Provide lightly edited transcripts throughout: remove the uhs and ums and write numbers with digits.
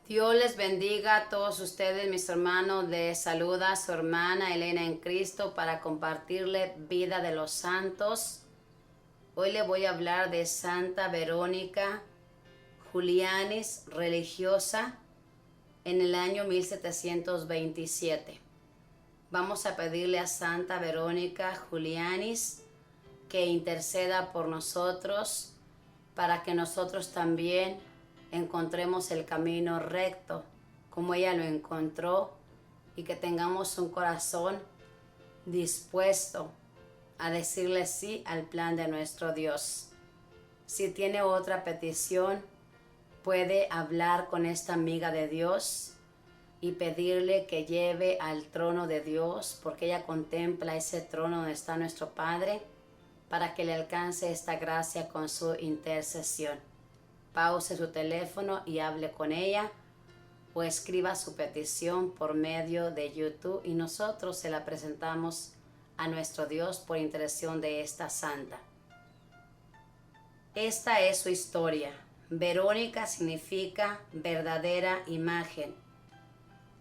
Dios les bendiga a todos ustedes, mis hermanos. Les saluda su hermana Elena en Cristo para compartirle vida de los santos. Hoy le voy a hablar de Santa Verónica Julianis, religiosa, en el año 1727. Vamos a pedirle a Santa Verónica Julianis que interceda por nosotros para que nosotros también encontremos el camino recto como ella lo encontró y que tengamos un corazón dispuesto a decirle sí al plan de nuestro Dios. Si tiene otra petición, puede hablar con esta amiga de Dios y pedirle que lleve al trono de Dios, porque ella contempla ese trono donde está nuestro Padre, para que le alcance esta gracia con su intercesión. Pause su teléfono y hable con ella o escriba su petición por medio de YouTube y nosotros se la presentamos a nuestro Dios por intercesión de esta santa. Esta es su historia. Verónica significa verdadera imagen.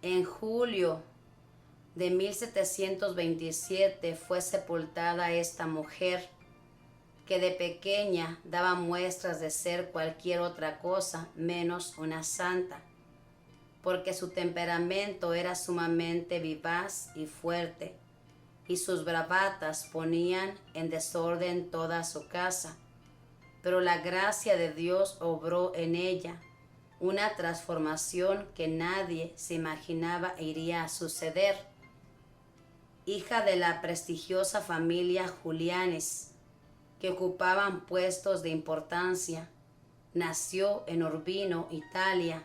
En julio de 1727 fue sepultada esta mujer que de pequeña daba muestras de ser cualquier otra cosa menos una santa, porque su temperamento era sumamente vivaz y fuerte, y sus bravatas ponían en desorden toda su casa. Pero la gracia de Dios obró en ella una transformación que nadie se imaginaba iría a suceder. Hija de la prestigiosa familia Julianis, que ocupaban puestos de importancia, nació en Urbino, Italia,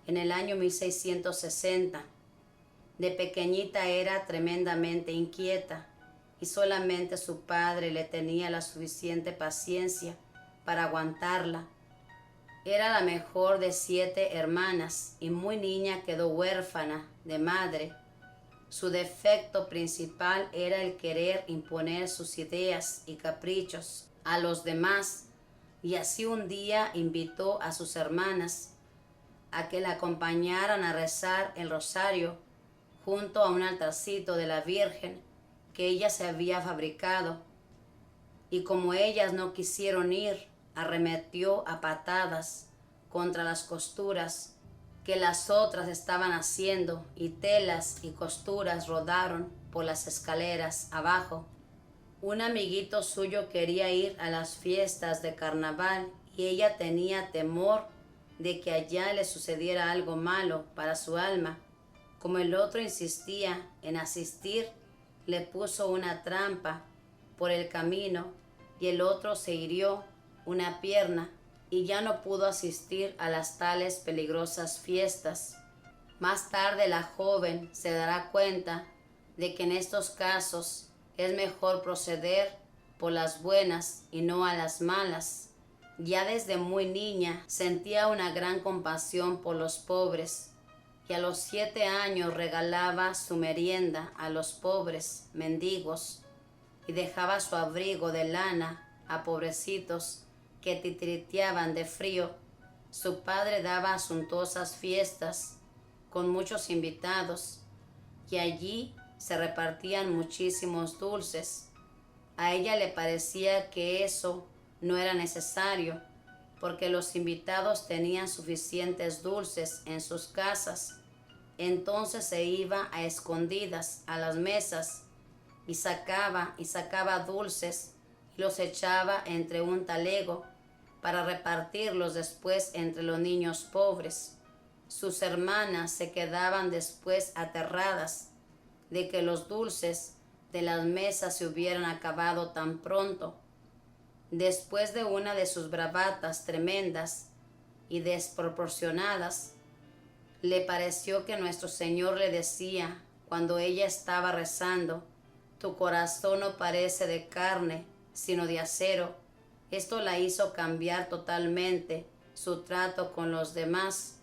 en el año 1660. De pequeñita era tremendamente inquieta y solamente su padre le tenía la suficiente paciencia para aguantarla. Era la mejor de 7 hermanas y muy niña quedó huérfana de madre. Su defecto principal era el querer imponer sus ideas y caprichos a los demás, y así un día invitó a sus hermanas a que la acompañaran a rezar el rosario junto a un altarcito de la Virgen que ella se había fabricado, y como ellas no quisieron ir, arremetió a patadas contra las costuras que las otras estaban haciendo, y telas y costuras rodaron por las escaleras abajo. Un amiguito suyo quería ir a las fiestas de carnaval y ella tenía temor de que allá le sucediera algo malo para su alma. Como el otro insistía en asistir, le puso una trampa por el camino y el otro se hirió una pierna y ya no pudo asistir a las tales peligrosas fiestas. Más tarde la joven se dará cuenta de que en estos casos es mejor proceder por las buenas y no a las malas. Ya desde muy niña sentía una gran compasión por los pobres y a los 7 años regalaba su merienda a los pobres mendigos y dejaba su abrigo de lana a pobrecitos que titiriteaban de frío. Su padre daba suntuosas fiestas con muchos invitados y allí se repartían muchísimos dulces. A ella le parecía que eso no era necesario porque los invitados tenían suficientes dulces en sus casas. Entonces se iba a escondidas a las mesas y sacaba dulces y los echaba entre un talego para repartirlos después entre los niños pobres. Sus hermanas se quedaban después aterradas de que los dulces de las mesas se hubieran acabado tan pronto. Después de una de sus bravatas tremendas y desproporcionadas, le pareció que nuestro Señor le decía cuando ella estaba rezando: «Tu corazón no parece de carne, sino de acero». Esto la hizo cambiar totalmente su trato con los demás.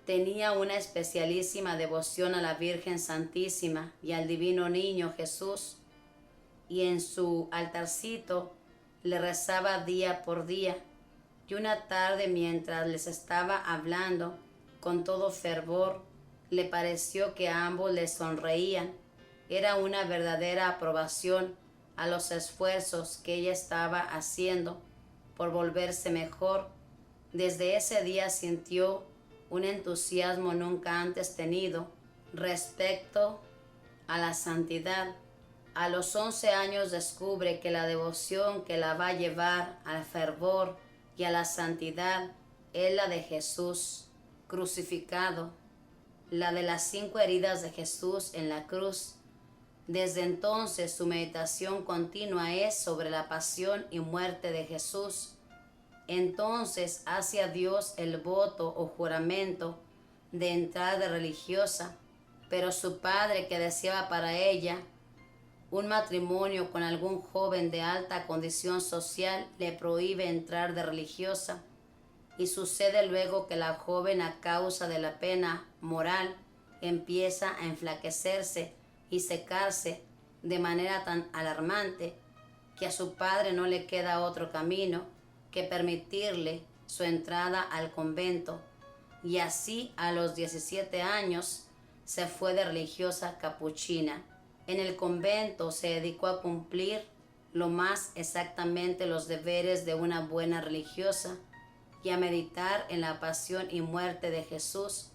Tenía una especialísima devoción a la Virgen Santísima y al Divino Niño Jesús, y en su altarcito le rezaba día por día. Y una tarde, mientras les estaba hablando, con todo fervor. Le pareció que a ambos les sonreían. Era una verdadera aprobación a los esfuerzos que ella estaba haciendo por volverse mejor. Desde ese día sintió un entusiasmo nunca antes tenido respecto a la santidad. A los 11 años descubre que la devoción que la va a llevar al fervor y a la santidad es la de Jesús crucificado, la de las 5 heridas de Jesús en la cruz. Desde entonces su meditación continua es sobre la pasión y muerte de Jesús. Entonces hace a Dios el voto o juramento de entrar de religiosa, pero su padre, que deseaba para ella un matrimonio con algún joven de alta condición social, le prohíbe entrar de religiosa. Y sucede luego que la joven, a causa de la pena moral, empieza a enflaquecerse y secarse de manera tan alarmante que a su padre no le queda otro camino que permitirle su entrada al convento. Y así a los 17 años se fue de religiosa capuchina. En el convento se dedicó a cumplir lo más exactamente los deberes de una buena religiosa y a meditar en la pasión y muerte de Jesús,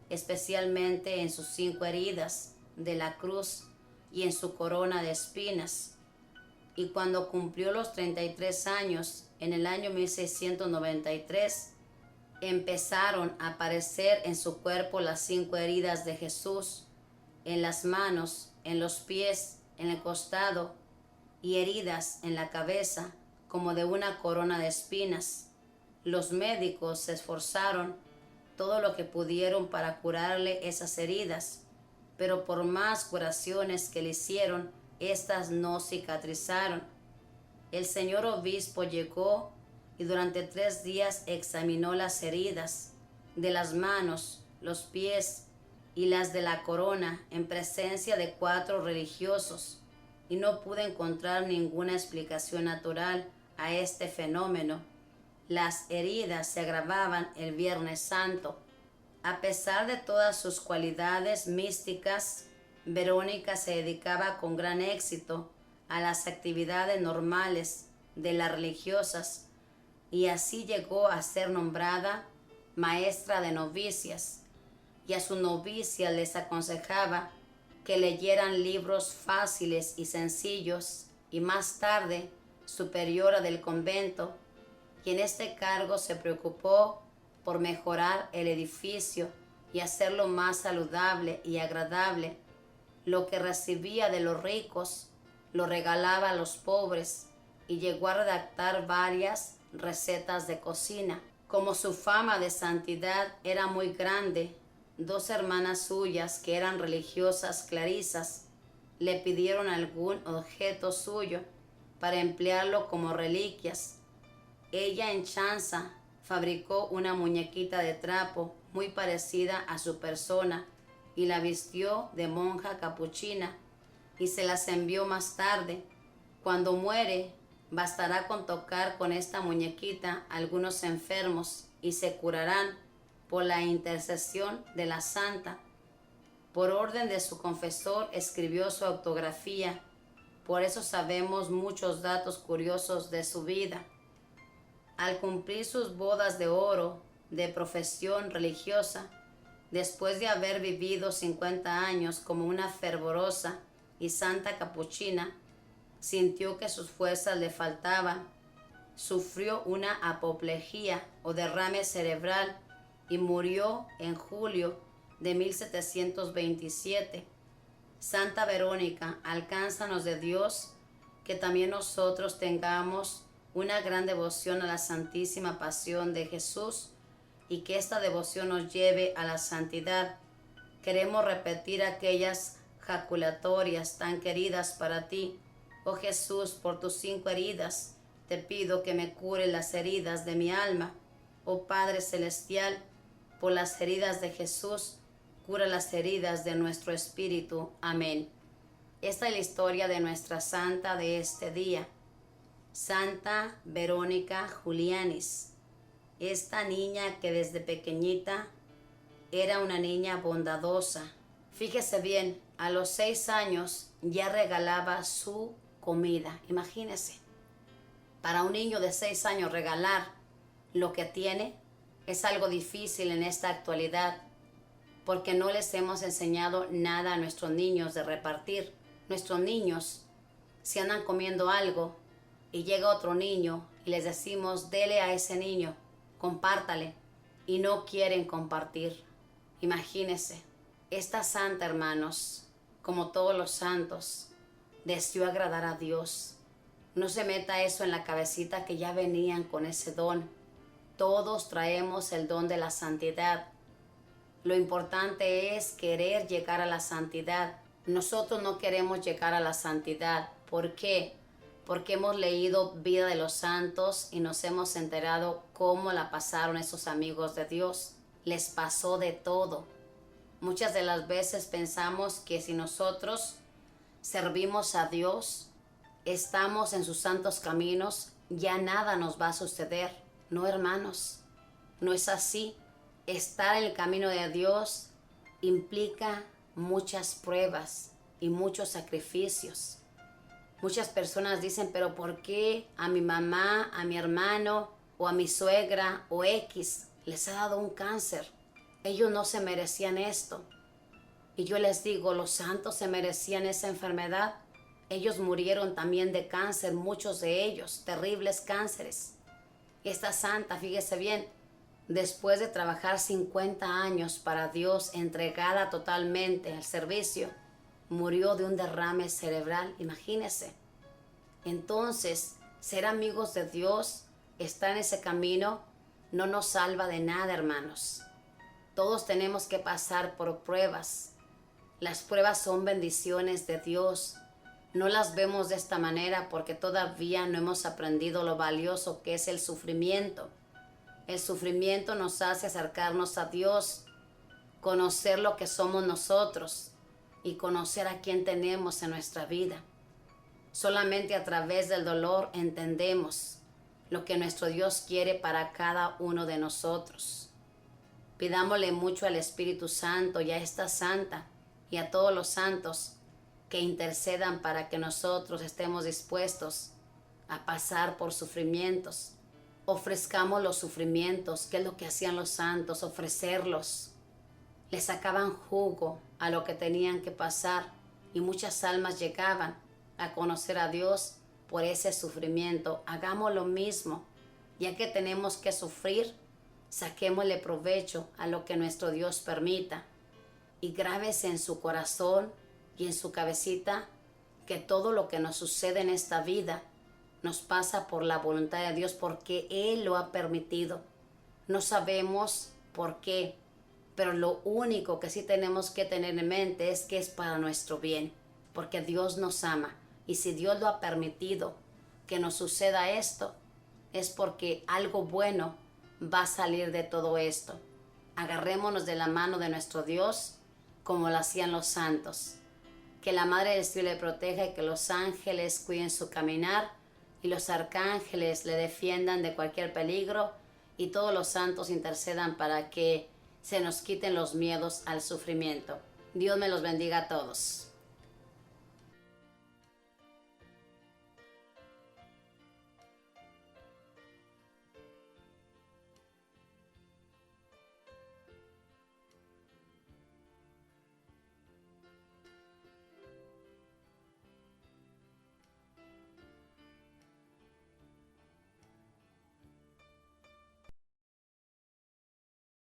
especialmente en sus 5 heridas de la cruz y en su corona de espinas. Y cuando cumplió los 33 años, en el año 1693, empezaron a aparecer en su cuerpo las 5 heridas de Jesús, en las manos, en los pies, en el costado, y heridas en la cabeza como de una corona de espinas. Los médicos se esforzaron todo lo que pudieron para curarle esas heridas, pero por más curaciones que le hicieron, éstas no cicatrizaron. El señor obispo llegó y durante 3 días examinó las heridas de las manos, los pies y las de la corona en presencia de 4 religiosos, y no pudo encontrar ninguna explicación natural a este fenómeno. Las heridas se agravaban el Viernes Santo. A pesar de todas sus cualidades místicas, Verónica se dedicaba con gran éxito a las actividades normales de las religiosas, y así llegó a ser nombrada maestra de novicias, y a sus novicias les aconsejaba que leyeran libros fáciles y sencillos, y más tarde superiora del convento, y en este cargo se preocupó por mejorar el edificio y hacerlo más saludable y agradable. Lo que recibía de los ricos lo regalaba a los pobres, y llegó a redactar varias recetas de cocina. Como su fama de santidad era muy grande, 2 hermanas suyas, que eran religiosas clarisas, le pidieron algún objeto suyo para emplearlo como reliquias. Ella, en chanza, fabricó una muñequita de trapo muy parecida a su persona y la vistió de monja capuchina y se las envió más tarde. Cuando muere, bastará con tocar con esta muñequita a algunos enfermos y se curarán por la intercesión de la santa. Por orden de su confesor escribió su autografía, por eso sabemos muchos datos curiosos de su vida. Al cumplir sus bodas de oro de profesión religiosa, después de haber vivido 50 años como una fervorosa y santa capuchina, sintió que sus fuerzas le faltaban. Sufrió una apoplejía o derrame cerebral y murió en julio de 1727. Santa Verónica, alcánzanos de Dios, que también nosotros tengamos una gran devoción a la Santísima Pasión de Jesús y que esta devoción nos lleve a la santidad. Queremos repetir aquellas jaculatorias tan queridas para ti. Oh Jesús, por tus 5 heridas, te pido que me cure las heridas de mi alma. Oh Padre Celestial, por las heridas de Jesús, cura las heridas de nuestro espíritu. Amén. Esta es la historia de nuestra santa de este día, Santa Verónica Julianis. Esta niña que desde pequeñita era una niña bondadosa. Fíjese bien, a los 6 años ya regalaba su comida. Imagínese, para un niño de 6 años regalar lo que tiene es algo difícil en esta actualidad, porque no les hemos enseñado nada a nuestros niños de repartir. Nuestros niños, si andan comiendo algo y llega otro niño y les decimos, dele a ese niño, compártale, y no quieren compartir. Imagínense, esta santa, hermanos, como todos los santos, deseó agradar a Dios. No se meta eso en la cabecita que ya venían con ese don. Todos traemos el don de la santidad. Lo importante es querer llegar a la santidad. Nosotros no queremos llegar a la santidad. ¿Por qué? Porque hemos leído Vida de los Santos y nos hemos enterado cómo la pasaron esos amigos de Dios. Les pasó de todo. Muchas de las veces pensamos que si nosotros servimos a Dios, estamos en sus santos caminos, ya nada nos va a suceder. No, hermanos, no es así. Estar en el camino de Dios implica muchas pruebas y muchos sacrificios. Muchas personas dicen, pero ¿por qué a mi mamá, a mi hermano o a mi suegra o X les ha dado un cáncer? Ellos no se merecían esto. Y yo les digo, los santos se merecían esa enfermedad. Ellos murieron también de cáncer, muchos de ellos, terribles cánceres. Esta santa, fíjese bien, después de trabajar 50 años para Dios, entregada totalmente al servicio, murió de un derrame cerebral, imagínese. Entonces, ser amigos de Dios, estar en ese camino, no nos salva de nada, hermanos. Todos tenemos que pasar por pruebas. Las pruebas son bendiciones de Dios. No las vemos de esta manera porque todavía no hemos aprendido lo valioso que es el sufrimiento. El sufrimiento nos hace acercarnos a Dios, conocer lo que somos nosotros y conocer a quién tenemos en nuestra vida. Solamente a través del dolor entendemos lo que nuestro Dios quiere para cada uno de nosotros. Pidámosle mucho al Espíritu Santo y a esta santa y a todos los santos que intercedan para que nosotros estemos dispuestos a pasar por sufrimientos. Ofrezcamos los sufrimientos, que es lo que hacían los santos, ofrecerlos. Le sacaban jugo a lo que tenían que pasar y muchas almas llegaban a conocer a Dios por ese sufrimiento. Hagamos lo mismo, ya que tenemos que sufrir, saquémosle provecho a lo que nuestro Dios permita y grábese en su corazón y en su cabecita que todo lo que nos sucede en esta vida nos pasa por la voluntad de Dios porque Él lo ha permitido. No sabemos por qué, pero lo único que sí tenemos que tener en mente es que es para nuestro bien, porque Dios nos ama. Y si Dios lo ha permitido que nos suceda esto, es porque algo bueno va a salir de todo esto. Agarrémonos de la mano de nuestro Dios como lo hacían los santos. Que la Madre del Cielo le proteja y que los ángeles cuiden su caminar y los arcángeles le defiendan de cualquier peligro y todos los santos intercedan para que se nos quiten los miedos al sufrimiento. Dios me los bendiga a todos.